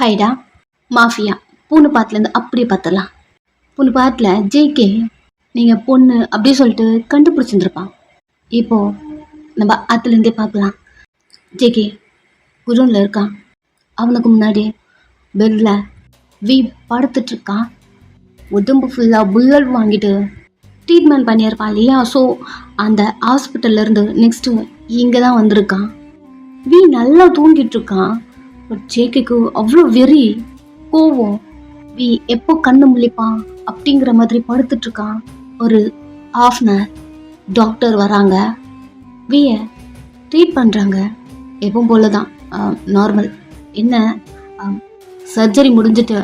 ஹைடா mafia பூனை பாட்டுலேருந்து அப்படியே பார்த்துடலாம். பூனை பாட்டில் ஜேகே நீங்கள் பொண்ணு அப்படி சொல்லிட்டு கண்டுபிடிச்சிருந்துருப்பான். இப்போது நம்ம அதுலேருந்தே பார்க்கலாம். ஜேகே குடோனில் இருக்கான். அவனுக்கு முன்னாடி பெட்டில் வி படுத்துட்ருக்கான். உடம்பு ஃபுல்லாக புல்லட் வாங்கிட்டு ட்ரீட்மெண்ட் பண்ணியிருப்பான் இல்லையா. ஸோ அந்த ஹாஸ்பிட்டல்லேருந்து நெக்ஸ்ட்டு இங்கே தான் வந்திருக்கான். வி நல்லா தூங்கிட்டு இருக்கான். பட் ஜேகேக்கு அவ்வளோ வெறி கோவம். வி எப்போ கண்ணு முழிப்பான் அப்படிங்கிற மாதிரி படுத்துட்டு இருக்கான். ஒரு ஹாஃப் அன் ஹவர் டாக்டர் வராங்க. வியை ட்ரீட் பண்ணுறாங்க. எப்பவும் போல தான் நார்மல். என்ன சர்ஜரி முடிஞ்சிட்டு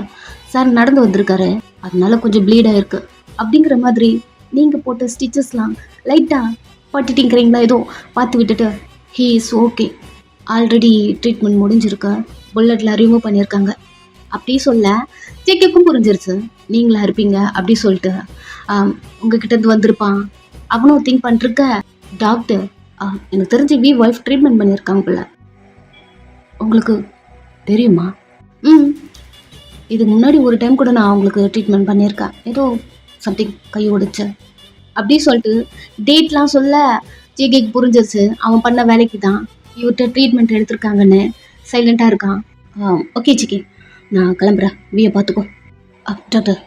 சார் நடந்து வந்திருக்காரு, அதனால கொஞ்சம் ப்ளீட் ஆகிருக்கு அப்படிங்கிற மாதிரி நீங்கள் போட்ட ஸ்டிச்சஸ்லாம் லைட்டாக பட்டுட்டிங்கிறீங்களா ஏதோ பார்த்து விட்டுட்டு he is okay, already treatment முடிஞ்சிருக்கு, புல்லட்லாம் ரிமூவ் பண்ணியிருக்காங்க அப்படி சொல்ல ஜேகேக்கும் புரிஞ்சிருச்சு நீங்களா இருப்பீங்க அப்படி சொல்லிட்டு உங்ககிட்ட இருந்து வந்திருப்பான். அவனும் திங்க் பண்ணிருக்க டாக்டர் எனக்கு தெரிஞ்சு வி ஒய்ஃப் ட்ரீட்மெண்ட் பண்ணியிருக்காங்க போல, உங்களுக்கு தெரியுமா? இதுக்கு முன்னாடி ஒரு டைம் கூட நான் அவங்களுக்கு ட்ரீட்மெண்ட் பண்ணியிருக்கேன், ஏதோ சம்திங் கை ஒடிச்சு அப்படி சொல்லிட்டு டேட்லாம் சொல்ல ஜேகேக்கு புரிஞ்சிருச்சு அவன் பண்ண வேலைக்கு தான் இவர்கிட்ட ட்ரீட்மெண்ட் எடுத்திருக்காங்கன்னு. சைலண்ட்டாக இருக்கான். ஓகே ஜிகே நான் கிளம்புறேன், வியை பார்த்துக்கோ டாக்டர்.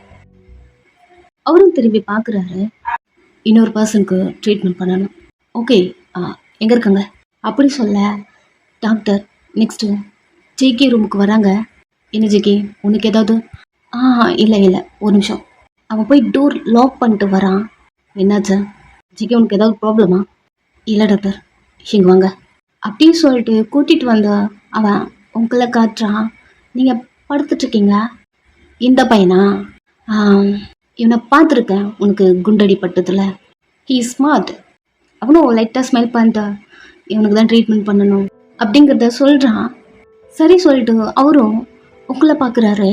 அவரும் திரும்பி பார்க்குறாரு. இன்னொரு பர்சனுக்கு ட்ரீட்மெண்ட் பண்ணணும். ஓகே எங்கே இருக்காங்க அப்படி சொல்ல டாக்டர் நெக்ஸ்ட்டு ஜேகே ரூமுக்கு வராங்க. என்ன ஜேகே உனக்கு ஏதாவது? இல்லை ஒரு நிமிஷம். அவன் போய் டோர் லாக் பண்ணிட்டு வரான். என்னாச்சு ஜேகே உனக்கு ஏதாவது ப்ராப்ளமா? இல்லை டாக்டர் இங்கே வாங்க அப்படின்னு சொல்லிட்டு கூட்டிகிட்டு வந்த அவன் உங்களை காட்டுறான். நீங்கள் படுத்துட்ருக்கீங்க. இந்த பையனா? இவனை பார்த்துருக்கேன், உனக்கு குண்டடி பட்டதில். He smart. அவனும் லைட்டாக ஸ்மெல் பண்ணிட்டு இவனுக்கு தான் ட்ரீட்மெண்ட் பண்ணணும் அப்படிங்கிறத சொல்கிறான். சரி சொல்லிட்டு அவரும் உங்களை பார்க்குறாரு.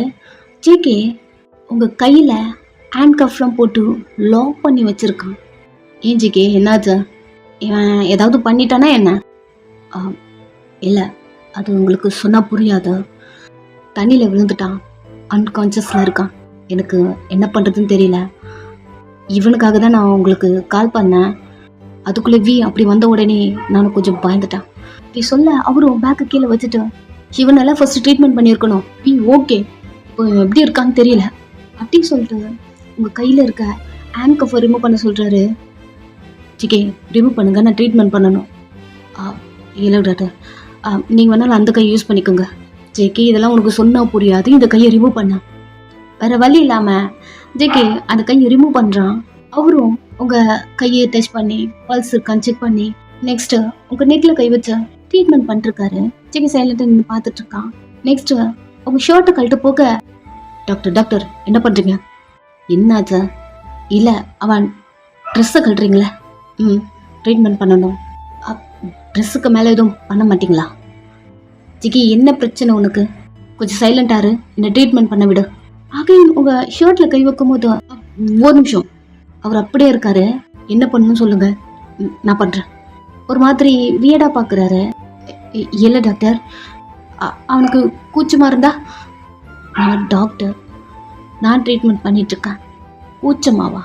ஜேகே உங்கள் கையில் ஹேண்ட் கஃப்லாம் போட்டு லாக் பண்ணி வச்சுருக்கான். ஏன் ஜேகே என்னாச்சு? இவன் ஏதாவது பண்ணிட்டானா என்ன? இல்லை அது உங்களுக்கு சொன்னால் புரியாது. தண்ணியில் விழுந்துட்டான், அன்கான்ஷியஸில் இருக்கான். எனக்கு என்ன பண்ணுறதுன்னு தெரியல. இவனுக்காக தான் நான் உங்களுக்கு கால் பண்ணேன். அதுக்குள்ளே வி அப்படி வந்த உடனே நானும் கொஞ்சம் பயந்துட்டேன். இப்படி சொல்ல அவரும் பேக்கு கீழே வச்சுட்டு இவனெல்லாம் ஃபர்ஸ்ட் ட்ரீட்மெண்ட் பண்ணியிருக்கணும். வி ஓகே இப்போ இவன் எப்படி இருக்கான்னு தெரியல அப்படின்னு சொல்லிட்டு உங்கள் கையில் இருக்க ஹேண்ட் கஃபை ரிமூவ் பண்ண சொல்கிறாரு. ஜிகே ரிமூவ் பண்ணுங்க, நான் ட்ரீட்மெண்ட் பண்ணணும். இல்லை டாக்டர் நீங்கள் வேணாலும் அந்த கையை யூஸ் பண்ணிக்கோங்க. ஜேகே இதெல்லாம் உனக்கு சொன்னால் புரியாது, இந்த கையை ரிமூவ் பண்ண. வேறு வழி இல்லாமல் ஜேகே அந்த கையை ரிமூவ் பண்ணுறான். அவரும் உங்கள் கையை டச் பண்ணி பல்ஸ் இருக்கான்னு செக் பண்ணி நெக்ஸ்ட்டு உங்கள் நெக்கில் கை வச்சு ட்ரீட்மெண்ட் பண்ணிருக்காரு. ஜேகே சைலண்ட்டாக நின்று பார்த்துட்ருக்கான். நெக்ஸ்ட்டு உங்கள் ஷர்ட்டை கழட்டு போக டாக்டர் என்ன பண்ணுறீங்க? என்னாச்சு? இல்லை அவன் ட்ரெஸ்ஸை கழட்டுறீங்களே. ட்ரீட்மெண்ட் பண்ணணும். ட்ரெஸ்ஸுக்கு மேலே எதுவும் பண்ண மாட்டிங்களா? ஜிகி என்ன பிரச்சனை உனக்கு? கொஞ்சம் சைலண்டாரு, என்ன ட்ரீட்மெண்ட் பண்ண விடு. ஆக உங்கள் ஷர்ட்டில் கை வைக்கும் போது ஒரு நிமிஷம் அவர் அப்படியே இருக்காரு. என்ன பண்ணணும்னு சொல்லுங்க, நான் பண்ணுறேன். ஒரு மாதிரி வியடாக பார்க்குறாரு. இல்லை டாக்டர் அவனுக்கு கூச்சமாக இருந்தா? நான் டாக்டர், நான் ட்ரீட்மெண்ட் பண்ணிகிட்ருக்கேன். கூச்சமாவா?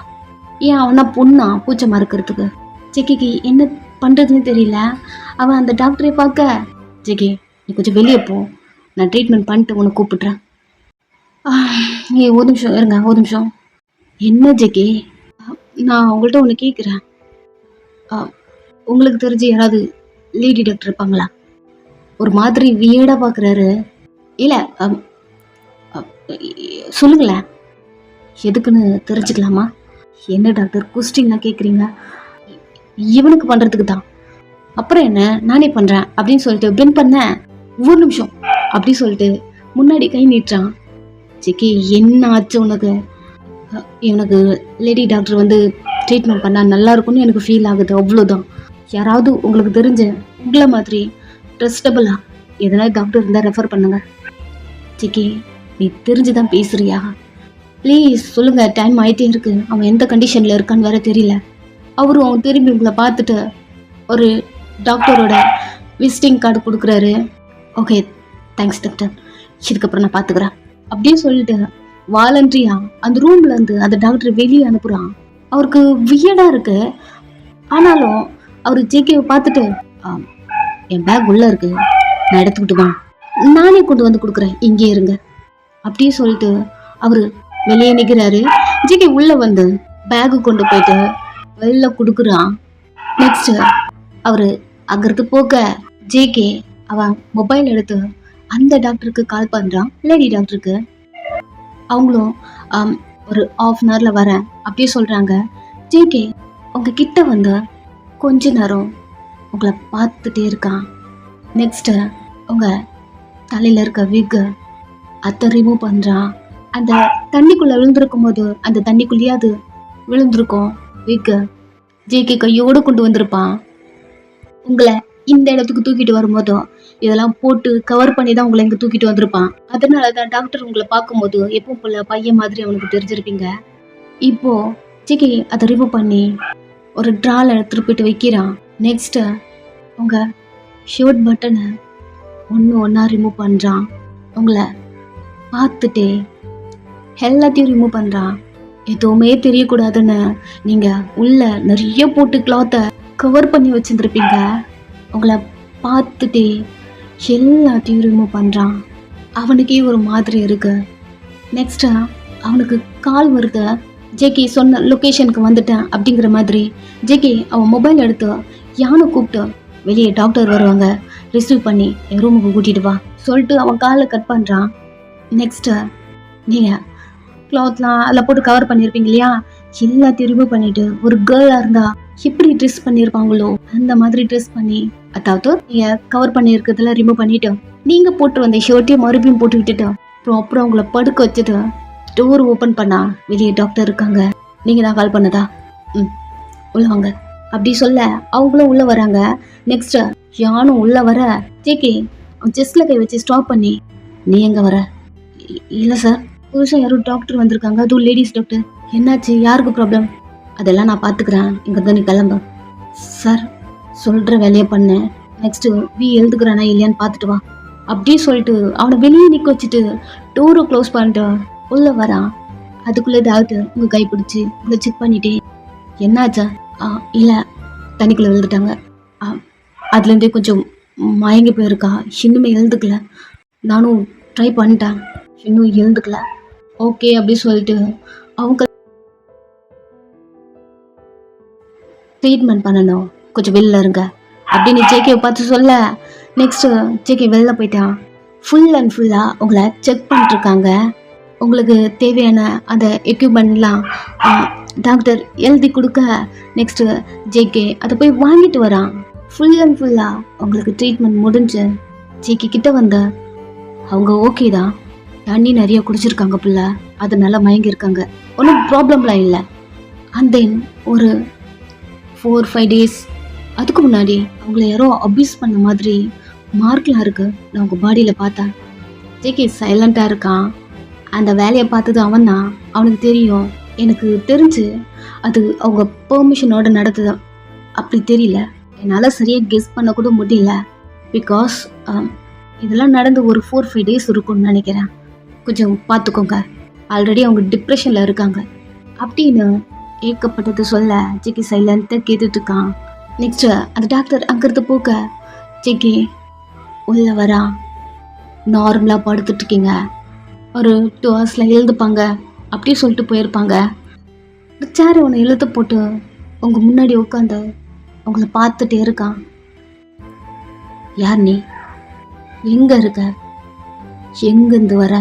ஏன் அவனா பொண்ணா கூச்சமாக இருக்கிறதுக்கு? ஜெகிக்கு என்ன பண்ணுறதுன்னு தெரியல. அவன் அந்த டாக்டரை பார்க்க ஜெகி நீ கொஞ்சம் வெளியே போ, நான் ட்ரீட்மெண்ட் பண்ணிட்டு உன்னை கூப்பிட்றேன். ஒரு நிமிஷம் இருங்க, ஒரு நிமிஷம். என்ன ஜெகி நான் உங்கள்கிட்ட ஒன்று கேட்குறேன். உங்களுக்கு தெரிஞ்சு யாராவது லேடி டாக்டர் இருப்பாங்களா? ஒரு மாதிரி வியர்டாக பார்க்குறாரு. இல்லை சொல்லுங்களேன், எதுக்குன்னு தெரிஞ்சுக்கலாமா? என்ன டாக்டர் கொஸ்டின்லாம் கேட்குறீங்க? இவனுக்கு பண்ணுறதுக்கு தான். அப்புறம் என்ன, நானே பண்ணுறேன் அப்படின்னு சொல்லிட்டு பென் பண்ண ஒரு நிமிஷம் அப்படி சொல்லிட்டு முன்னாடி கை நீட்டுறான். ஜெகி என்ன ஆச்சு உனக்கு? இவனுக்கு லேடி டாக்டர் வந்து ட்ரீட்மெண்ட் பண்ணால் நல்லா இருக்கும்னு எனக்கு ஃபீல் ஆகுது, அவ்வளோதான். யாராவது உங்களுக்கு தெரிஞ்ச உங்களை மாதிரி ட்ரஸ்டபுளா எதனா டாக்டர் இருந்தால் ரெஃபர் பண்ணுங்க. ஜெகி நீ தெரிஞ்சு தான் பேசுறியா? ப்ளீஸ் சொல்லுங்கள், டைம் ஆகிட்டே இருக்கு. அவன் எந்த கண்டிஷனில் இருக்கான்னு வேற தெரியல. அவரும் திரும்பி உங்களை பார்த்துட்டு ஒரு டாக்டரோட விசிட்டிங் கார்டு கொடுக்குறாரு. ஓகே தேங்க்ஸ் டாக்டர், இதுக்கப்புறம் நான் பாத்துக்கிறேன் அப்படின்னு சொல்லிட்டு வாலண்டரியா அந்த ரூம்ல இருந்து அந்த டாக்டர் வெளியே அனுப்புறான். அவருக்கு வியடா இருக்கு. ஆனாலும் அவரு ஜேகேவை பார்த்துட்டு என் பேக் உள்ள இருக்கு, நான் எடுத்துக்கிட்டு வா, நானே கொண்டு வந்து கொடுக்குறேன், இங்கே இருங்க அப்படியே சொல்லிட்டு அவரு வெளியே நிக்கிறாரு. ஜேகே உள்ள வந்து பேகு கொண்டு போயிட்டு வெளில கொடுக்குறான். நெக்ஸ்ட் அவரு அங்கிருந்து போக ஜேகே அவன் மொபைல் எடுத்து அந்த டாக்டருக்கு கால் பண்றான், லேடி டாக்டருக்கு. அவங்களும் ஒரு ½ அன் ஹவர்ல வரேன் அப்படியே சொல்றாங்க. ஜேகே உங்ககிட்ட வந்து கொஞ்ச நேரம் உங்களை பார்த்துட்டே இருக்கான். நெக்ஸ்ட் உங்க தலையில இருக்க விக் அதை ரிமூவ் பண்றான். அந்த தண்ணிக்குள்ள விழுந்திருக்கும் போது அந்த தண்ணிக்குள்ளேயே அது விழுந்திருக்கும் விக். ஜேகே கையோடு கொண்டு வந்திருப்பான். உங்களை இந்த இடத்துக்கு தூக்கிட்டு வரும்போதும் இதெல்லாம் போட்டு கவர் பண்ணி தான் உங்களை இங்க தூக்கிட்டு வந்திருப்பான். அதனாலதான் டாக்டர் உங்களை பார்க்கும்போது எப்பவும் போல பையன் மாதிரி அவனுக்கு தெரிஞ்சிருப்பீங்க. இப்போ ஜேகே அதை ரிமூவ் பண்ணி ஒரு ட்ரால திருப்பிட்டு வைக்கிறான். நெக்ஸ்ட் உங்க ஷர்ட் பட்டனை ஒன்னா ரிமூவ் பண்றான். உங்களை பார்த்துட்டே எல்லாத்தையும் ரிமூவ் பண்றான். எதுவுமே தெரியக்கூடாதுன்னு நீங்க உள்ள நிறைய போட்டு கிளாத்தை கவர் பண்ணி வச்சிருந்துருப்பீங்க. உங்களை பார்த்துட்டே எல்லாத்தையும் ரிமூவ் பண்றான். அவனுக்கே ஒரு மாதிரி இருக்கு. நெக்ஸ்ட் அவனுக்கு கால் வருது. ஜேகே சொன்ன லொக்கேஷனுக்கு வந்துட்டேன் அப்படிங்கிற மாதிரி ஜேகே அவன் மொபைல் எடுத்து யானை கூப்பிட்டு வெளியே டாக்டர் வருவாங்க, ரிசீவ் பண்ணி என் ரூமுக்கு கூட்டிட்டு வா சொல்லிட்டு அவன் காலை கட் பண்றான். நெக்ஸ்ட் நீங்க கிளாத்லாம் அதில் போட்டு கவர் பண்ணியிருப்பீங்க இல்லையா, எல்லாத்தையும் ரிமூவ் பண்ணிட்டு ஒரு கேர்ளா இருந்தா எப்படி ட்ரெஸ் பண்ணியிருப்பாங்களோ அந்த மாதிரி ட்ரெஸ் பண்ணி, அதாவது நீங்க கவர் பண்ணியிருக்கிறதுல ரிமூவ் பண்ணிட்டு நீங்க போட்டு வந்த ஷர்ட்டையும் மறுபடியும் போட்டு விட்டுட்டு அப்புறம் அவங்கள படுக்க வச்சுட்டு டோர் ஓப்பன் பண்ணா வெளியே டாக்டர் இருக்காங்க. நீங்க தான் கால் பண்ணதா? உள்ள வாங்க அப்படி சொல்ல அவங்களும் உள்ள வராங்க. நெக்ஸ்ட் யானும் உள்ள வர ஜேகே செஸ்ட்ல கை வச்சு ஸ்டாப் பண்ணி, நீ எங்க வர? இல்ல சார், புதுசாக யாரும் டாக்டர் வந்திருக்காங்க, அதுவும் லேடிஸ் டாக்டர். என்னாச்சு, யாருக்கு ப்ராப்ளம்? அதெல்லாம் நான் பார்த்துக்கிறேன், இங்கே நீ கிளம்பு. சார் சொல்கிற வேலையை பண்ணு, நெக்ஸ்ட்டு எழுதுக்கிறானா இல்லையான்னு பார்த்துட்டு வா அப்படி சொல்லிட்டு அவனை வெளியே நிற்க வச்சுட்டு டோரை க்ளோஸ் பண்ணிட்டு உள்ளே வரான். அதுக்குள்ளே டாக்டர் உங்கள் கை பிடிச்சி உங்களை செக் பண்ணிட்டே, என்னாச்சா? இல்லை தண்ணிக்குள்ளே விழுந்துட்டாங்க, அதுலேருந்தே கொஞ்சம் மயங்கி போயிருக்கா, இன்னுமே எழுதுக்கல, நானும் ட்ரை பண்ணிட்டேன், இன்னும் எழுந்துக்கல. ஓகே அப்படி சொல்லிட்டு அவங்க ட்ரீட்மெண்ட் பண்ணணும், கொஞ்சம் வெளில இருங்க அப்படின்னு ஜேகேவை பார்த்து சொல்ல, நெக்ஸ்ட் ஜேகே வெளில போயிட்டான். ஃபுல் அண்ட் ஃபுல்லாக உங்களை செக் பண்ணிட்டுருக்காங்க. உங்களுக்கு தேவையான அந்த எக்யூப்மெண்ட்லாம் டாக்டர் எழுதி கொடுக்க, நெக்ஸ்ட்டு ஜேகே அதை போய் வாங்கிட்டு வரான். ஃபுல் அண்ட் ஃபுல்லாக உங்களுக்கு ட்ரீட்மெண்ட் முடிஞ்சு ஜேகே கிட்ட வந்த அவங்க ஓகே தான், தண்ணி நிறைய குடிச்சிருக்காங்க புள்ள, அதனால மயங்கியிருக்காங்க, ஒன்றும் ப்ராப்ளம்லாம் இல்லை. அண்ட் தென் ஒரு 4-5 டேஸ் அதுக்கு முன்னாடி அவங்கள யாரோ அப்யூஸ் பண்ண மாதிரி மார்க்லாம் இருக்கு, நான் உங்கள் பாடியில் பார்த்தேன். ஜேகே சைலண்ட்டாக இருக்கான். அந்த வேலையை பார்த்தது அவன் தான், அவனுக்கு தெரியும். எனக்கு தெரிஞ்சு அது அவங்க பெர்மிஷனோட நடந்தது அப்படி தெரியல, என்னால் சரியாக கெஸ் பண்ண கூட முடியல. பிகாஸ் இதெல்லாம் நடந்து ஒரு 4-5 டேஸ் இருக்கும்னு நினைக்கிறேன், கொஞ்சம் பார்த்துக்கோங்க, ஆல்ரெடி அவங்க டிப்ரெஷனில் இருக்காங்க அப்படின்னு ஏற்கப்பட்டது சொல்ல ஜேகே சைலண்ட்டாக கேட்டுட்டு இருக்கான். நெக்ஸ்ட் அந்த டாக்டர் அங்கிருந்து போக ஜேகே உள்ள வரா. நார்மலாக படுத்துட்டு இருக்கீங்க, ஒரு 2 ஹவர்ஸில் எழுதுப்பாங்க அப்படி சொல்லிட்டு போயிருப்பாங்க. சேரை ஒன்று எழுத்து போட்டு உங்கள் முன்னாடி உட்காந்து உங்களை பார்த்துட்டே இருக்கான். யார் நீ? எங்க இருக்க? எங்கிருந்து வர?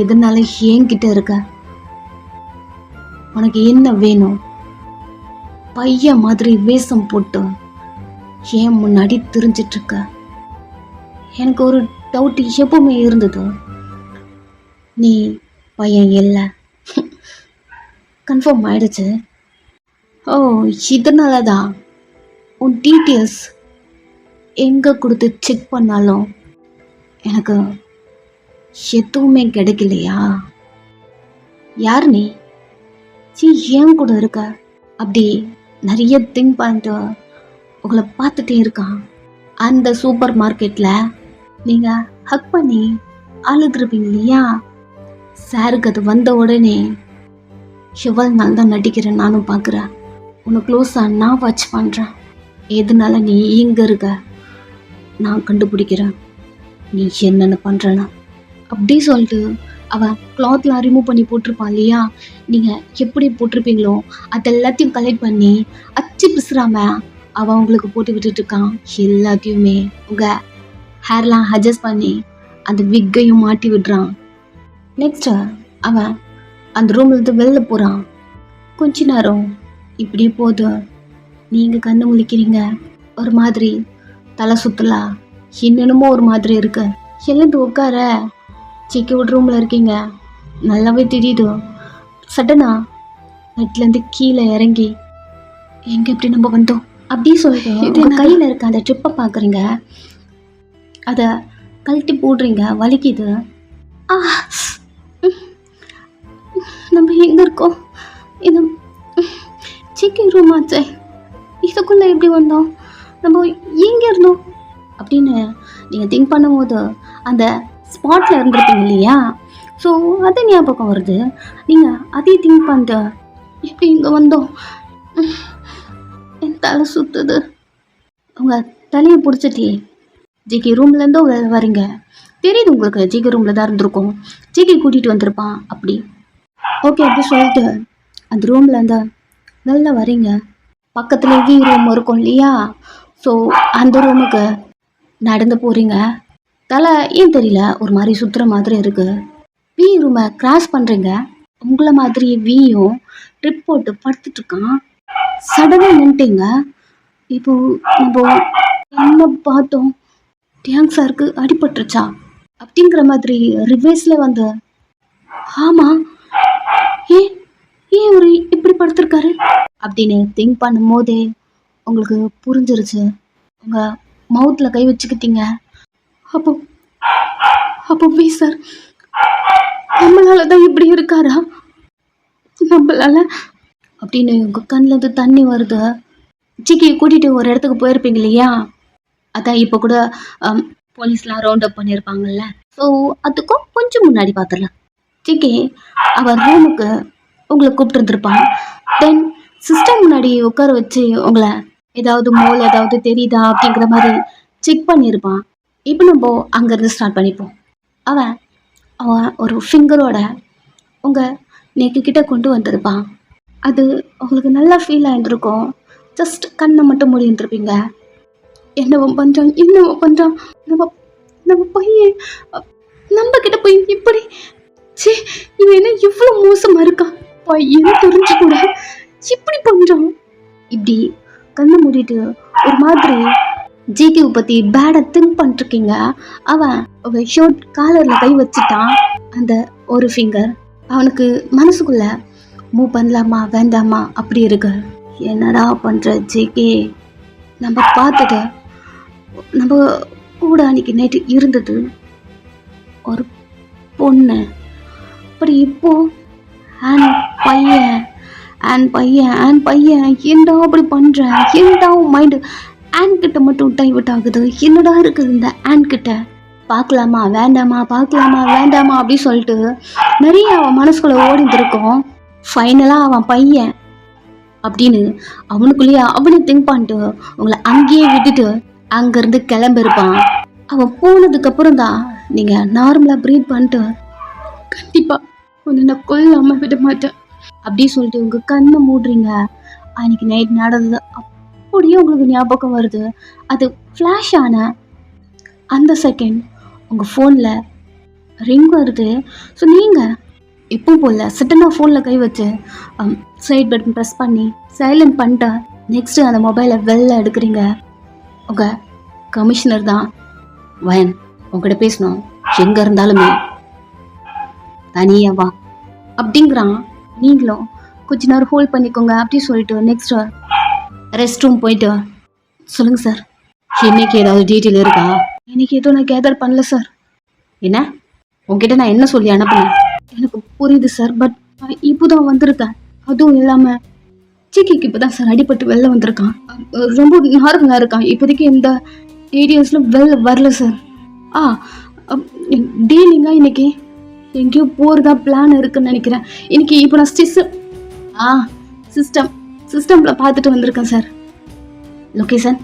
எதனால என்கிட்ட இருக்க? உனக்கு என்ன வேணும்? பையன் மாதிரி வேஷம் போட்டு ஏன் முன்னாடி தெரிஞ்சிட்டு இருக்க? எனக்கு ஒரு டவுட் எப்பவுமே இருந்தது, நீ பையன் இல்லை, கன்ஃபார்ம் ஆயிடுச்சு. ஓ, இதனால தான் உன் டீட்டெயில்ஸ் எங்கே கொடுத்து செக் பண்ணாலும் எனக்கு எதுவுமே கிடைக்கலையா? யார் நீ? ஏன் கூட இருக்க? அப்படி நிறைய திங்க் பண்ணிட்டு உங்களை பார்த்துட்டே இருக்கான். அந்த சூப்பர் மார்க்கெட்டில் நீங்கள் ஹக் பண்ணி அழுதுருப்பீங்க இல்லையா? சாருக்கு அது வந்த உடனே எவ்வளவு நாள் தான் நடிக்கிறேன் நானும் பார்க்குறேன், உன்னை க்ளோஸாக நான் வாட்ச் பண்ணுறேன், எதனால நீ இங்கே இருக்க நான் கண்டுபிடிக்கிறேன், நீ என்னென்ன பண்ணுறேன்னா அப்படி சொல்லிட்டு அவன் கிளாத்லாம் ரிமூவ் பண்ணி போட்டிருப்பான் இல்லையா? நீங்கள் எப்படி போட்டிருப்பீங்களோ அது எல்லாத்தையும் கலெக்ட் பண்ணி அச்சு பிசுறாம அவன் உங்களுக்கு போட்டு விட்டுட்டு இருக்கான். எல்லாத்தையுமே உங்கள் ஹேர்லாம் அட்ஜஸ்ட் பண்ணி அந்த விக்கையும் மாட்டி விடுறான். நெக்ஸ்ட்டு அவன் அந்த ரூம்லேருந்து வெளில போகிறான். கொஞ்ச நேரம் இப்படியே போதும், நீங்கள் கண்ணு முழிக்கிறீங்க, ஒரு மாதிரி தலை சுற்றலா, என்னென்னமோ ஒரு மாதிரி இருக்கு. எழுந்து உட்கார சிக்கிவுட் ரூமில் இருக்கீங்க, நல்லாவே தெரியுது. சடனா நெட்லேருந்து கீழே இறங்கி எங்கே எப்படி நம்ம வந்தோம் அப்படி சொல்லிட்டு இது கையில் இருக்க அந்த ட்ரிப்பை பார்க்குறீங்க, அதை கழட்டி போடுறீங்க, வலிக்குது. நம்ம எங்கே இருக்கோம்? இது சிக்கி ரூம் ஆச்சே, இதுக்குள்ளே எப்படி வந்தோம், நம்ம எங்கே இருந்தோம் அப்படின்னு நீங்கள் திங்க் பண்ணும்போது அந்த ஸ்பாட்டில் இருந்திருப்பீங்க இல்லையா? ஸோ அது ஞாபகம் வருது. நீங்கள் அதே திங்க் பண்ணிட்டு எப்படி இங்கே வந்தோம், என் தலை சுற்றுது. உங்கள் தலையை பிடிச்சிட்டே ஜிகே ரூம்லேருந்தோ வரீங்க, தெரியுது உங்களுக்கு ஜிகே ரூமில் தான் இருந்திருக்கும், ஜிகே கூட்டிகிட்டு வந்திருப்பான் அப்படி. ஓகே அப்படி சொல்லிட்டு அந்த ரூம்லேருந்து வெளில வரீங்க. பக்கத்தில் வி ரூம் இருக்கும் இல்லையா? ஸோ அந்த ரூமுக்கு நடந்து போகிறீங்க. தலை ஏன் தெரியல ஒரு மாதிரி சுற்றுற மாதிரி இருக்குது. வி ரூமை கிராஸ் பண்ணுறீங்க. உங்களை மாதிரி வியும் ட்ரிப் போட்டு படுத்துட்ருக்கான். சடனாக நின்ட்டீங்க. இப்போ நம்ம என்ன பார்த்தோம், டேங்க் சாருக்கு அடிபட்டுருச்சா அப்படிங்கிற மாதிரி ரிவேஸில் வந்து, ஆமாம் ஏன் ஏன் ஒரு இப்படி படுத்திருக்காரு அப்படின்னு திங்க் பண்ணும் போதே உங்களுக்கு புரிஞ்சிருச்சு. உங்கள் மவுத்தில் கை வச்சுக்கிட்டீங்க. அப்போ அப்போ வி சார் நம்மளால தான் இப்படி இருக்காரா, நம்மளால அப்படின்னு உங்கள் கண்ணில் தண்ணி வருது. சிக்கியை கூட்டிகிட்டு ஒரு இடத்துக்கு போயிருப்பீங்க இல்லையா? அதான் இப்போ கூட போலீஸ்லாம் ரவுண்ட் அப் பண்ணியிருப்பாங்கல்ல. ஸோ அதுக்கும் கொஞ்சம் முன்னாடி பார்த்துடலாம். சிக்கி அவர் ரூமுக்கு உங்களை கூப்பிட்டுருந்துருப்பான். தென் சிஸ்டம் முன்னாடி உட்கார வச்சு உங்களை ஏதாவது மோல் ஏதாவது தெரியுதா அப்படிங்கிற மாதிரி செக் பண்ணியிருப்பான். இப்போ நம்ம அங்கேருந்து ஸ்டார்ட் பண்ணிப்போம். அவன் ஒரு ஃபிங்கரோட உங்கள் நெக்கு கிட்ட கொண்டு வந்திருப்பான். அது உங்களுக்கு நல்லா ஃபீல் ஆகிருந்துருக்கும். ஜஸ்ட் கண்ணை மட்டும் மூடி இருந்திருப்பீங்க. என்னவோ பண்ணுறான் நம்ம பையன் நம்ம கிட்ட போய் இப்படி சே இவன் என்ன இவ்வளோ மோசமாக இருக்கான், பையன் தெரிஞ்சு கூட இப்படி பண்ணுறான். இப்படி கண்ணை மூடிட்டு ஒரு மாதிரி ஜிகேவை பற்றி பேடாக திங்க் பண்ணிருக்கீங்க. அவன் ஷர்ட் காலரில் கை வச்சுட்டான். அந்த ஒரு ஃபிங்கர் அவனுக்கு மனசுக்குள்ள மூவ் பண்ணலாமா வேண்டாமா அப்படி இருக்கு. என்னடா பண்ணுற ஜிகே, நம்ம பார்த்தது நம்ம கூட அன்னைக்கு நைட்டு இருந்தது ஒரு பொண்ணு, அப்படி இப்போ பையன் ஏன்டா அப்படி பண்ணுறேன், ஏன்டா மைண்டு ஆன் கிட்ட மட்டும் டைவர்ட் ஆகுது, என்னடா இருக்குது இந்த ஆன் கிட்ட, பார்க்கலாமா வேண்டாமா அப்படி சொல்லிட்டு நிறைய அவன் மனசுக்குள்ள ஓடிந்துருக்கும். ஃபைனலாக அவன் பையன் அப்படின்னு அவனுக்குள்ளேயே அவனை திங்க் பண்ணிட்டு உங்களை அங்கேயே விட்டுட்டு அங்கேருந்து கிளம்பிருப்பான். அவன் போனதுக்கப்புறம் தான் நீங்கள் நார்மலாக ப்ரீத் பண்ணிட்டு கண்டிப்பாக உன்னை நான் கொல்லாமல் விட மாட்டேன் அப்படி சொல்லிட்டு உங்கள் கண்ணை மூடுறீங்க. அன்னைக்கு நைட் நடந்தது அப்படியே உங்களுக்கு ஞாபகம் வருது. அது ஃப்ளாஷ் ஆன அந்த செகண்ட் உங்கள் ஃபோனில் ரிங் வருது. ஸோ நீங்கள் எப்போ போல் சட்டனாக ஃபோனில் கை வச்சு சைட் பட்டன் ப்ரெஸ் பண்ணி சைலண்ட் பண்ணிட்டு நெக்ஸ்ட்டு அந்த மொபைலை வெளில எடுக்கிறீங்க. உங்கள் கமிஷனர் தான் வயன் உங்ககிட்ட பேசணும், எங்கே இருந்தாலுமே தனியாக வா அப்படிங்கிறான். நீங்களும் கொஞ்ச நேரம் ஹோல்ட் பண்ணிக்கோங்க அப்படி சொல்லிட்டு நெக்ஸ்ட்டு ரெஸ்ட் ரூம் போயிட்டு, சொல்லுங்கள் சார் இன்னைக்கு ஏதாவது டீட்டெயில் இருக்கா? இன்னைக்கு எதுவும் நான் கேதர் பண்ணல சார். என்ன உங்ககிட்ட நான் என்ன சொல்லி அனுப்புனேன்? எனக்கு புரியுது சார், பட் இப்போதான் வந்திருக்கேன். அதுவும் இல்லாமல் சிக்கிக்கு இப்போ தான் சார் அடிபட்டு வெளில வந்திருக்கான். ரொம்ப நார்மலாக இருக்கான். இப்போதைக்கு எந்த ஏரியாஸில் வெளில வரல சார். டீலிங்கா இன்னைக்கு எங்கேயோ போகிறதா பிளான் இருக்குன்னு நினைக்கிறேன். இன்னைக்கு இப்போ நான் சிஸ்டமில் பார்த்துட்டு வந்திருக்கேன் சார். லொக்கேஷன்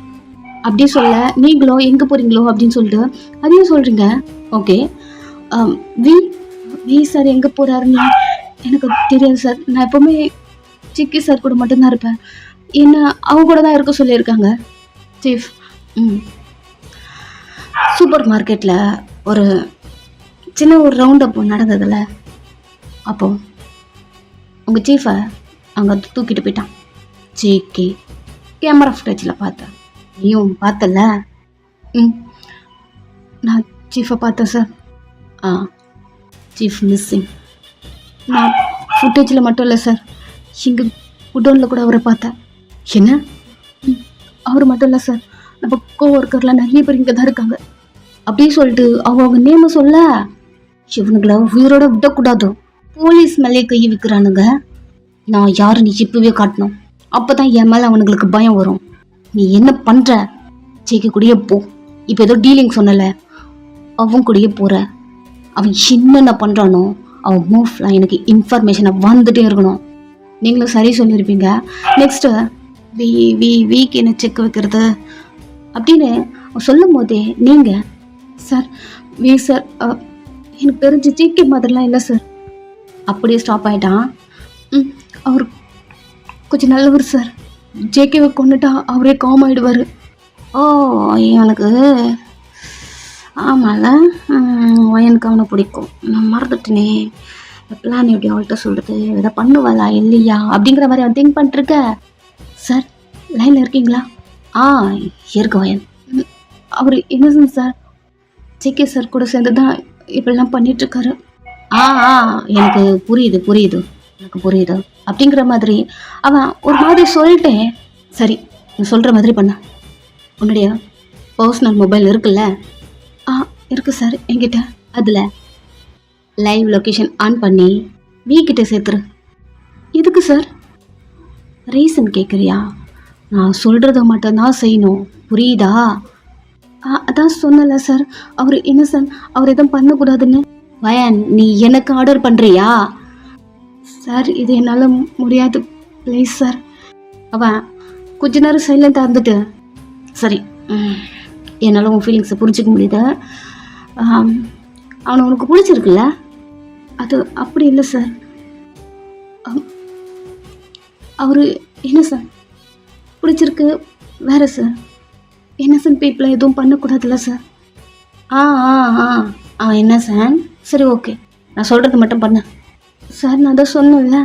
அப்படி சொல்ல நீங்களும் எங்கே போகிறீங்களோ அப்படின்னு சொல்லிட்டு அதையும் சொல்கிறீங்க. ஓகே, வி வி சார் எங்கே போகிறாருன்னு எனக்கு தெரியாது சார். நான் எப்போவுமே சிக்கி சார் கூட மட்டும்தான் இருப்பேன். என்ன அவங்க கூட தான் இருக்க சொல்லியிருக்காங்க சீஃப். சூப்பர் மார்க்கெட்டில் ஒரு சின்ன ஒரு ரவுண்ட் அப் நடந்ததில்ல, அப்போ உங்கள் சீஃபை அங்கே தூக்கிட்டு போயிட்டான் ஜேகே. கேமரா ஃபுட்டேஜில் பார்த்தேன், நீயும் பார்த்தல? நான் சீஃபை பார்த்தேன் சார். Chief missing. நான் ஃபுட்டேஜில் மட்டும் இல்லை சார், இங்கே குடோனில் கூட அவரை பார்த்தேன். என்ன? அவர் மட்டும் இல்லை சார், நம்ம கோவொர்க்கரில் நிறைய பேர் இங்கே தான் இருக்காங்க. அப்படின்னு சொல்லிட்டு அவங்க நேம சொல்ல இவனுங்களை உயிரோட விடக்கூடாது, போலீஸ் மேலே கை வைக்கிறானுங்க. நான் யாருன்னு இப்பவே காட்டணும், அப்போ தான் என் மேலே அவனுங்களுக்கு பயம் வரும். நீ என்ன பண்ணுற? ஜெயிக்க கூடயே போ. இப்போ ஏதோ டீலிங் சொன்னல, அவன் கூடயே போகிற. அவன் என்னென்ன பண்ணுறானோ அவன் மூவ்லாம் எனக்கு இன்ஃபர்மேஷனை வந்துட்டே இருக்கணும். நீங்களும் சரி சொல்லியிருப்பீங்க. நெக்ஸ்ட்டு வீக் என்ன செக் வைக்கிறது அப்படின்னு சொல்லும் போதே நீங்கள் சார் சார் எனக்கு தெரிஞ்சு ஜிகே மாதிரிலாம் இல்லை சார். அப்படியே ஸ்டாப் ஆகிட்டான். அவர் கொஞ்சம் நல்லவர் சார், ஜேகேவை கொண்டுட்டா அவரே காம் ஆகிடுவார். ஓ, எனக்கு ஆமாம்ல, எனக்கு அவனை பிடிக்கும். நான் மறந்துட்டேனே, பிளான் எப்படி அவள்கிட்ட சொல்கிறது, எதை பண்ணுவாளா இல்லையா அப்படிங்கிற மாதிரி அவன் திங்க் பண்ணிட்டுருக்க. சார் லைனில் இருக்கீங்களா? இருக்கு வயன். அவர் இன்னசென்ட் சார், ஜேகே சார் கூட சேர்ந்து தான் இப்படிலாம் பண்ணிகிட்ருக்காரு. எனக்கு புரியுது எனக்கு புரியுது அப்படிங்கிற மாதிரி அவன் ஒரு மாதிரி சொல்லிட்டேன். சரி, நீ சொல்கிற மாதிரி பண்ண. உன்னுடைய பர்சனல் மொபைல் இருக்குல்ல? இருக்குது சார் என்கிட்ட. அதில் லைவ் லொக்கேஷன் ஆன் பண்ணி வீக்கிட்ட சேர்த்துரு. எதுக்கு சார்? ரீசன் கேட்குறியா? நான் சொல்கிறத மட்டும்தான் செய்யணும், புரியுதா? அதான் சொன்னல சார், அவர் இன்னசென்ட், அவர் எதுவும் பண்ணக்கூடாதுன்னு. வயன், நீ எனக்கு ஆர்டர் பண்ணுறியா? சார் இது என்னால் முடியாது, ப்ளீஸ் சார். அவன் கொஞ்ச நேரம் சைலண்டாக இருந்துட்டு, சரி என்னால் உன் ஃபீலிங்ஸை புரிஞ்சிக்க முடியுது. அவனை உனக்கு பிடிச்சிருக்குல்ல? அது அப்படி இல்லை சார், அவர் என்ன சார் பிடிச்சிருக்கு வேறு சார். இன்னசென்ட் பீப்புளை எதுவும் பண்ணக்கூடாதுல்ல சார். என்ன சார்? சரி ஓகே, நான் சொல்கிறது மட்டும் பண்ண சார். நான் தான் சொன்னேன்ல,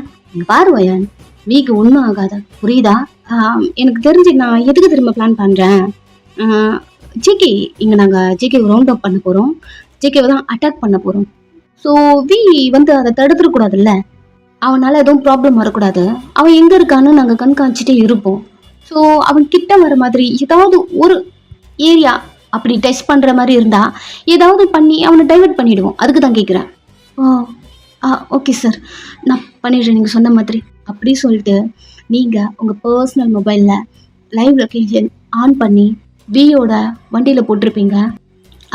பாரு வயன், வீக்கு ஒன்றும் ஆகாது, புரியுதா? எனக்கு தெரிஞ்சு நான் எதுக்கு திரும்ப பிளான் பண்ணுறேன். ஜேகே இங்கே நாங்கள் ஜேகே ரவுண்ட் அப் பண்ண போகிறோம், ஜேகேவை தான் அட்டாக் பண்ண போகிறோம். ஸோ வந்து அதை தடுத்துடக்கூடாதுல்ல, அவனால் எதுவும் ப்ராப்ளம் வரக்கூடாது. அவன் எங்கே இருக்கான்னு நாங்கள் கண்காணிச்சிட்டே இருப்போம். ஸோ அவன் கிட்ட வர மாதிரி ஏதாவது ஒரு ஏரியா அப்படி டெஸ்ட் பண்ணுற மாதிரி இருந்தால் ஏதாவது பண்ணி அவனை டைவர்ட் பண்ணிவிடுவோம். அதுக்கு தான் கேட்குறேன். ஓகே சார், நான் பண்ணிடுறேன் நீங்கள் சொன்ன மாதிரி. அப்படி சொல்லிட்டு நீங்கள் உங்கள் பர்சனல் மொபைலில் லைவ் லொக்கேஷன் ஆன் பண்ணி வியோட வண்டியில் போட்டிருப்பீங்க.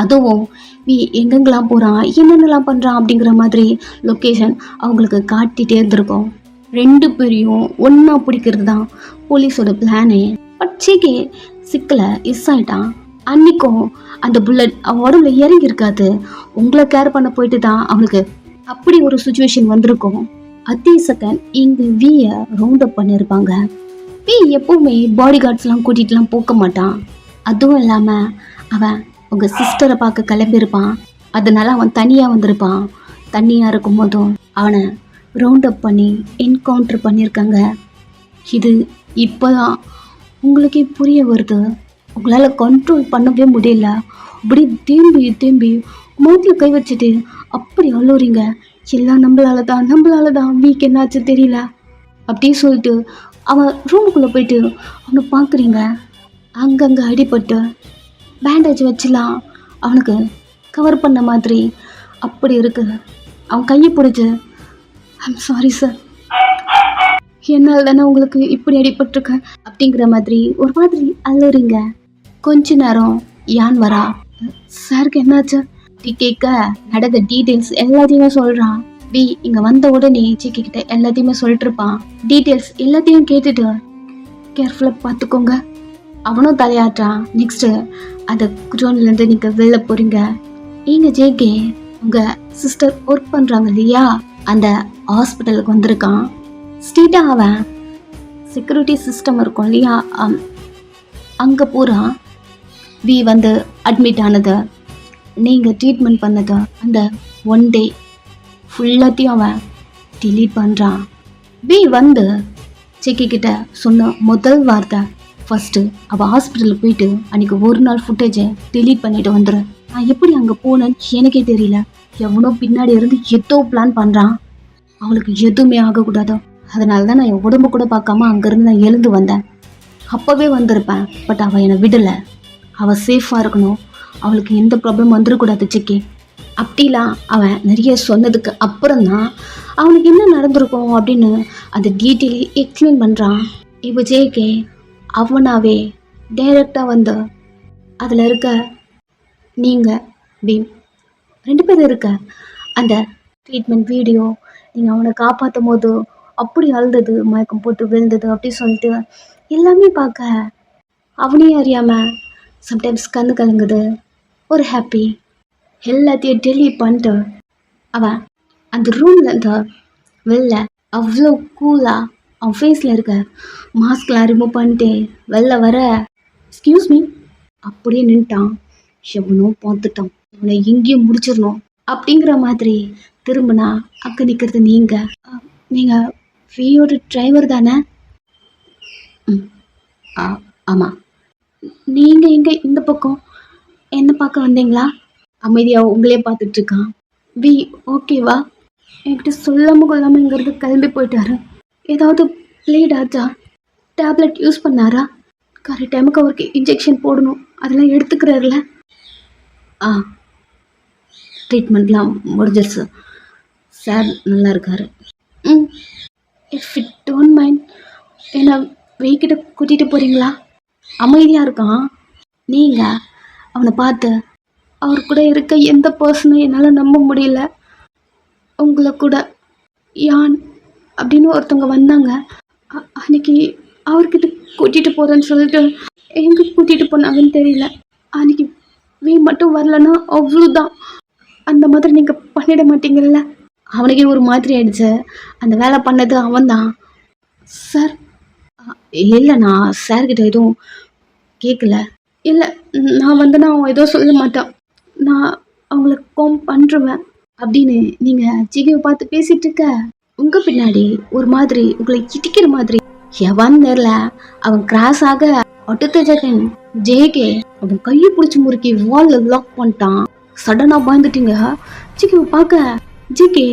அதுவும் வி எங்கெங்கெல்லாம் போகிறான், என்னென்னலாம் பண்ணுறான் அப்படிங்கிற மாதிரி லொக்கேஷன் அவங்களுக்கு காட்டிகிட்டே இருந்திருக்கோம். 2 பேரையும் ஒன்றா பிடிக்கிறது தான் போலீஸோட பிளானே. பட் ஜேகே சிக்கலை எஸ் ஆகிட்டான். அன்றைக்கும் அந்த புல்லட் அவன் உடம்புல இறங்கி இருக்காது, உங்களை கேர் பண்ண போயிட்டு தான் அவனுக்கு அப்படி ஒரு சுச்சுவேஷன் வந்திருக்கும். அதே செகண்ட் இங்கே வியை ரவுண்ட் அப் பண்ணியிருப்பாங்க. வி எப்போவுமே பாடி கார்ட்ஸ்லாம் கூட்டிகிட்டுலாம் போக மாட்டான். அதுவும் இல்லாமல் அவன் உங்கள் சிஸ்டரை பார்க்க கிளம்பியிருப்பான். அதனால அவன் தனியாக வந்திருப்பான். தனியாக இருக்கும் போதும் அவனை ரவுண்ட் அப் பண்ணி என்கவுண்டர் பண்ணியிருக்காங்க. இது இப்போ தான் உங்களுக்கே புரிய வருது. உங்களால் கண்ட்ரோல் பண்ணவே முடியல. அப்படி தேம்பி மூட்டில் கை வச்சுட்டு அப்படி அழுறீங்க. எல்லாம் நம்மளால தான் வீக் என்னாச்சு தெரியல அப்படின்னு சொல்லிட்டு அவன் ரூமுக்குள்ளே போயிட்டு அவனை பார்க்குறீங்க. அங்கங்கே அடிபட்டு பேண்டேஜ் வச்சுலாம் அவனுக்கு கவர் பண்ண மாதிரி அப்படி இருக்குது. அவன் கையை பிடிச்சி, ஐம் சாரி சார், என்னால் தானே உங்களுக்கு இப்படி அடிபட்டிருக்க அப்படிங்கிற மாதிரி ஒரு மாதிரி அழுறீங்க. கொஞ்ச நேரம் யான் வரா, சாருக்கு என்னாச்சு அப்படி கேட்க நடந்த டீடைல்ஸ் எல்லாத்தையுமே சொல்றான். வி இங்க வந்த உடனே ஜேகே கிட்ட எல்லாத்தையுமே சொல்லிட்டு இருப்பான். டீடைல்ஸ் எல்லாத்தையும் கேட்டுட்டு கேர்ஃபுல்லா பாத்துக்கோங்க. அவனும் தலையாட்டான். நெக்ஸ்ட் அந்த குடோன்ல இருந்து நீங்க வெளில போறீங்க. நீங்க ஜேகே உங்க சிஸ்டர் ஒர்க் பண்றாங்க இல்லையா, அந்த ஹாஸ்பிட்டலுக்கு வந்திருக்கான். ஸ்ட்ரீட்டா அவன் செக்யூரிட்டி சிஸ்டம் இருக்கும் இல்லையா, அங்க பூரா வி வந்து அட்மிட் ஆனது, நீங்க ட்ரீட்மெண்ட் பண்ணது, அந்த 1 day ஃபுல்லாத்தையும் அவன் டிலீட் பண்றான். வி வந்து ஜேகே கிட்ட சொன்ன முதல் வார்த்தை ஃபர்ஸ்ட் அவள் ஹாஸ்பிட்டலுக்கு போயிட்டு அன்னைக்கு ஒரு நாள் ஃபுட்டேஜை டிலீட் பண்ணிட்டு வந்துரு. நான் எப்படி அங்கே போனேன்னு எனக்கே தெரியல. எவனோ பின்னாடி இருந்து ஏதோ பிளான் பண்ணுறான். அவளுக்கு எதுவுமே ஆகக்கூடாதோ, அதனால தான் நான் என் உடம்பு கூட பார்க்காம அங்கேருந்து நான் எழுந்து வந்தேன். அப்போவே வந்திருப்பேன், பட் அவள் என்னை விடலை. அவள் சேஃபாக இருக்கணும், அவளுக்கு எந்த ப்ராப்ளம் வந்துடக்கூடாது ஜேகே அப்படிலாம் அவன் நிறைய சொன்னதுக்கு அப்புறம்தான் அவனுக்கு என்ன நடந்திருக்கும் அப்படின்னு அந்த டீட்டெயில் எக்ஸ்பிளைன் பண்ணுறான். இப்போ ஜேகே அவனாவே டைரக்டாக வந்து அதில் இருக்க நீங்கள் பீம் 2 பேர் இருக்க அந்த ட்ரீட்மெண்ட் வீடியோ, நீங்கள் அவனை காப்பாற்றும் போது அப்படி அழுதது, மயக்கம் போட்டு விழுந்தது அப்படி சொல்லிட்டு எல்லாமே பார்க்க அவனையும் அறியாமல் சம்டைம்ஸ் கண்ணு கலங்குது, ஒரு ஹாப்பி. எல்லாத்தையும் டெலீட் பண்ணிட்டு அவன் அந்த ரூம்லேருந்து வெளில அவ்வளோ கூலாக அவன் ஃபேஸில் இருக்க மாஸ்க்லாம் ரிமூவ் பண்ணிட்டு வெளில வர, எக்ஸ்கியூஸ் மீ அப்படியே நின்ட்டான். எவனோ பார்த்துட்டான், இவனை எங்கேயும் முடிச்சிடணும் அப்படிங்கிற மாதிரி திரும்பினா அங்கே நிற்கிறது நீங்கள் வியோட டிரைவர் தானே? ஆமாம். நீங்கள் எங்கே இந்த பக்கம் என்ன பார்க்க வந்தீங்களா? அமைதியாக உங்களே பார்த்துட்ருக்கான். வி ஓகேவா? என்கிட்ட சொல்லாமல் கொள்ளாமல் இங்கிறது கிளம்பி போயிட்டாரு. ஏதாவது ப்ளீட் ஆச்சா? டேப்லெட் யூஸ் பண்ணாரா? கரெக்ட் டைமுக்கு அவருக்கு இன்ஜெக்ஷன் போடணும், அதெல்லாம் எடுத்துக்கிறாருல? ட்ரீட்மெண்ட்லாம் முடிஞ்சிருச்சு சார், நல்லா இருக்காரு. இஃப் இட் டோன்ட் மைண்ட் என்னை வீக்கிட்ட கூட்டிகிட்டு போகிறீங்களா? அமைதியாக இருக்கான். நீங்கள் அவனை பார்த்து அவர் கூட இருக்க எந்த பர்சனும் என்னால் நம்ப முடியல. உங்களை கூட யான் அப்படின்னு ஒருத்தவங்க வந்தாங்க, அன்னைக்கு அவர்கிட்ட கூட்டிகிட்டு போகிறேன்னு சொல்லிட்டு எங்கே கூட்டிகிட்டு போனாங்கன்னு தெரியல. அன்னைக்கு வீ மட்டும் வரலன்னா அவ்வளோதான். அந்த மாதிரி நீங்கள் பண்ணிட மாட்டீங்கல்ல? அவனுக்கே ஒரு மாதிரி ஆயிடுச்சு. அந்த வேலை பண்ணது அவன் தான் சார். இல்லை, நான் சார்கிட்ட எதுவும் கேட்கல. இல்லை, நான் வந்தேன்னா அவன் எதுவும் சொல்ல மாட்டான், நான் அவங்கள கோம் பண்ணுருவேன் அப்படின்னு நீங்கள் ஜிகியை பார்த்து பேசிகிட்டு இருக்க, உங்கள் பின்னாடி ஒரு மாதிரி உங்களை இடிக்கிற மாதிரி எவன் தெரியல அவன் கிராஸ் ஆக அடுத்த செகண்ட் ஜேகே அவன் கையை பிடிச்சி முறுக்கி வாலில் லாக் பண்ணிட்டான். சடனாக பயந்துட்டீங்க. ஜிகியை பார்க்க ஜிகே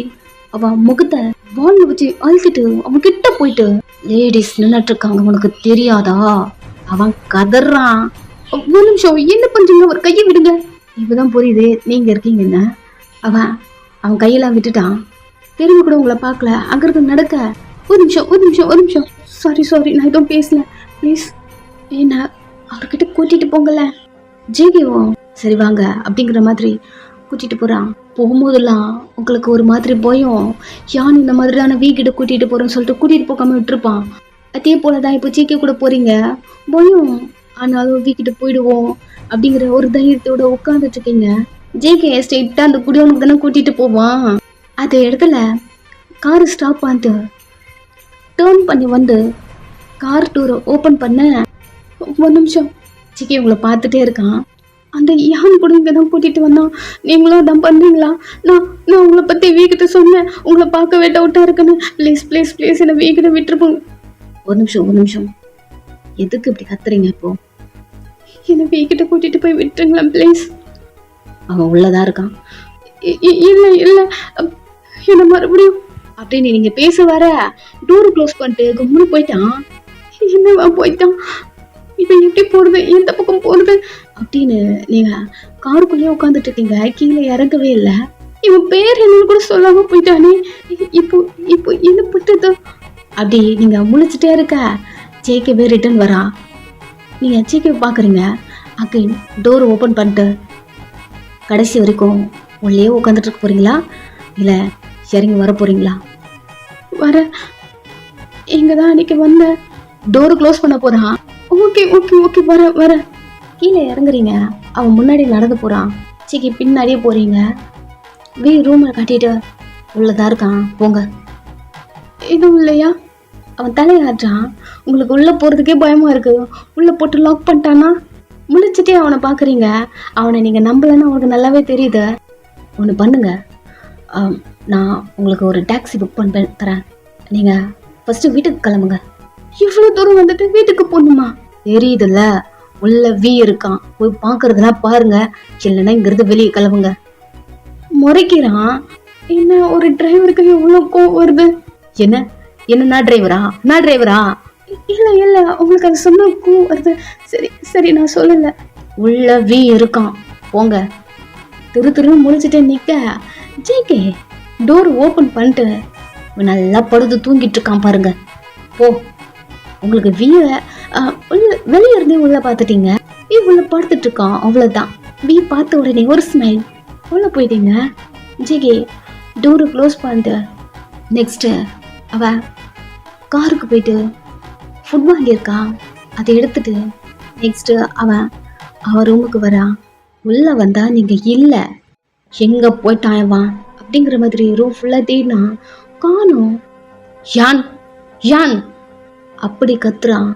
அவன் முகத்தை வாலில் வச்சு அழுத்திட்டு அவன் கிட்ட போயிட்டு, லேடிஸ் நின்றுட்டு இருக்காங்க உனக்கு தெரியாதா? அவன் கதறான். ஒரு நிமிஷம் என்ன பண்றீங்க, ஒரு கையை விடுங்க. இப்பதான் புரியுது நீங்க இருக்கீங்கன்னு. அவன் கையெல்லாம் விட்டுட்டான். திரும்பி கூட உங்களை பார்க்கல. அங்கிருந்து நடக்க, ஒரு நிமிஷம் சாரி நான் எதுவும் பேசல, ப்ளீஸ் என்ன அவர்கிட்ட கூட்டிட்டு போங்கல. ஜேகேவும் சரி வாங்க அப்படிங்கிற மாதிரி கூட்டிட்டு போறான். போகும்போதெல்லாம் உங்களுக்கு ஒரு மாதிரி பயம், யான் இந்த மாதிரியான வீக்கிட்ட கூட்டிட்டு போறேன்னு சொல்லிட்டு கூட்டிட்டு போகாம விட்டுருப்பான். அதே போலதான் இப்போ ஜேகே கூட போறீங்க, பயம், ஆனாலும் வீக்கிட்ட போயிடுவோம் அப்படிங்கிற ஒரு தைரியத்தோட உட்காந்துட்டு இருக்கீங்க. ஜேகே ஸ்ட்ரெயிட்டா அந்த குடியவனுக்கு தானே கூட்டிட்டு போவான். அந்த இடத்துல கார் ஸ்டாப் பண்ணிட்டு டேர்ன் பண்ணி வந்து கார் டூரை ஓப்பன் பண்ண, ஒரு நிமிஷம் ஜேகே உங்களை பார்த்துட்டே இருக்கான். அந்த யான் கூட இங்கே தான் கூட்டிகிட்டு வந்தான், நீங்களும் அதான் பண்ணுறீங்களா? நான் உங்களை பற்றி வீக்கிட்ட சொன்னேன், உங்களை பார்க்கவே டவுட்டாக இருக்குன்னு. ப்ளீஸ் என்னை வீக்கிட்ட விட்டுருப்போங்க. ஒரு நிமிஷம் எதுக்கு இப்படி கத்துறீங்க? இப்போ என்னை வீக்கிட்ட கூட்டிகிட்டு போய் விட்டுருங்களா ப்ளீஸ். அவன் உள்ளதான் இருக்கான். இல்லை என்ன மறுபடியும் அப்படின்னு நீங்கள் பேச வர டோரு க்ளோஸ் பண்ணிட்டு கும்முன்னு போயிட்டான். என்னவா போயிட்டான், இப்போ எப்படி போகிறது, எந்த பக்கம் போகிறது அப்படின்னு நீங்கள் காருக்குள்ளேயே உட்காந்துட்டு இருக்கீங்க. கீழே இறங்கவே இல்லை. இவன் பேர் என்னன்னு கூட சொல்லாமல் போயிட்டானே, இப்போ என்ன பண்றது அப்படி நீங்கள் முழிச்சிட்டே இருக்க. ஜேகேவே ரிட்டர்ன் வரா. நீங்கள் ஜேகே பார்க்குறீங்க. அகைன் டோர் ஓப்பன் பண்ணிட்டு கடைசி வரைக்கும் உள்ளே உட்காந்துட்டு இருக்க போறீங்களா இல்லை இறங்கி வர போறீங்களா? வர இங்கே தான் அன்னைக்கு வந்தேன். டோரு க்ளோஸ் பண்ண போறான். ஓகே ஓகே ஓகே வர வர. கீழே இறங்குறீங்க. அவன் முன்னாடி நடந்து போறான். சிக்கி பின்னாடியே போறீங்க. ரூமை கட்டிட்டு உள்ளதான் இருக்கான். போங்க. எதுவும் இல்லையா? அவன் தலையாடுறான். உங்களுக்கு உள்ள போறதுக்கே பயமா இருக்கு. உள்ள போட்டு லாக் பண்ணிட்டானா? முழிச்சிட்டே அவனை பாக்குறீங்க. அவனை நீங்க நம்பலன்னு அவனுக்கு நல்லாவே தெரியுது. ஒன்று பண்ணுங்க, நான் உங்களுக்கு ஒரு டாக்ஸி புக் பண்ண தரேன். நீங்க ஃபர்ஸ்ட் வீட்டுக்கு கிளம்புங்க. இவ்வளோ தூரம் வந்துட்டு வீட்டுக்கு போகணுமா? தெரியுதுல்ல, உள்ள இருக்கான். போய் பாக்குறதுலாம் பாருங்க, இல்லைன்னா இங்கிருந்து வெளியே கிளம்புங்க. முறைக்கிறான். என்ன ஒரு டிரைவருக்கு எவ்வளோ கோவம் வருது? என்ன என்ன நான் டிரைவரா? இல்ல இல்ல, உங்களுக்கு அது சொன்ன கோவம் வருது. சரி சரி, நான் சொல்லல. உள்ள இருக்கான். போங்க. திருன்னு முழிச்சிட்டு நிக்க ஜேகே டோர் ஓபன் பண்ணிட்டு நல்லா படுத்து தூங்கிட்டு இருக்கான் பாருங்க. போ. உங்களுக்கு வெளியே இருந்தே உள்ள பாத்துட்டீங்க. உள்ள படுத்துட்டு இருக்கான். அவ்வளவுதான். பார்த்த உடனே ஒரு ஸ்மைல். உள்ள போயிட்டீங்க. ஜேகே டோரு க்ளோஸ் பண்ணிட்டு நெக்ஸ்ட் அவ காருக்கு போயிட்டு ஃபுட் வாங்கியிருக்கா. அதை எடுத்துட்டு நெக்ஸ்ட் அவன் ரூமுக்கு வரான். உள்ள வந்தா நீங்க இல்ல, எங்க போயிட்டான் அப்படிங்கிற மாதிரி ரூம் ஃபுல்லா தேடினா காணோம். யான் யான் அப்படி கத்துறான்.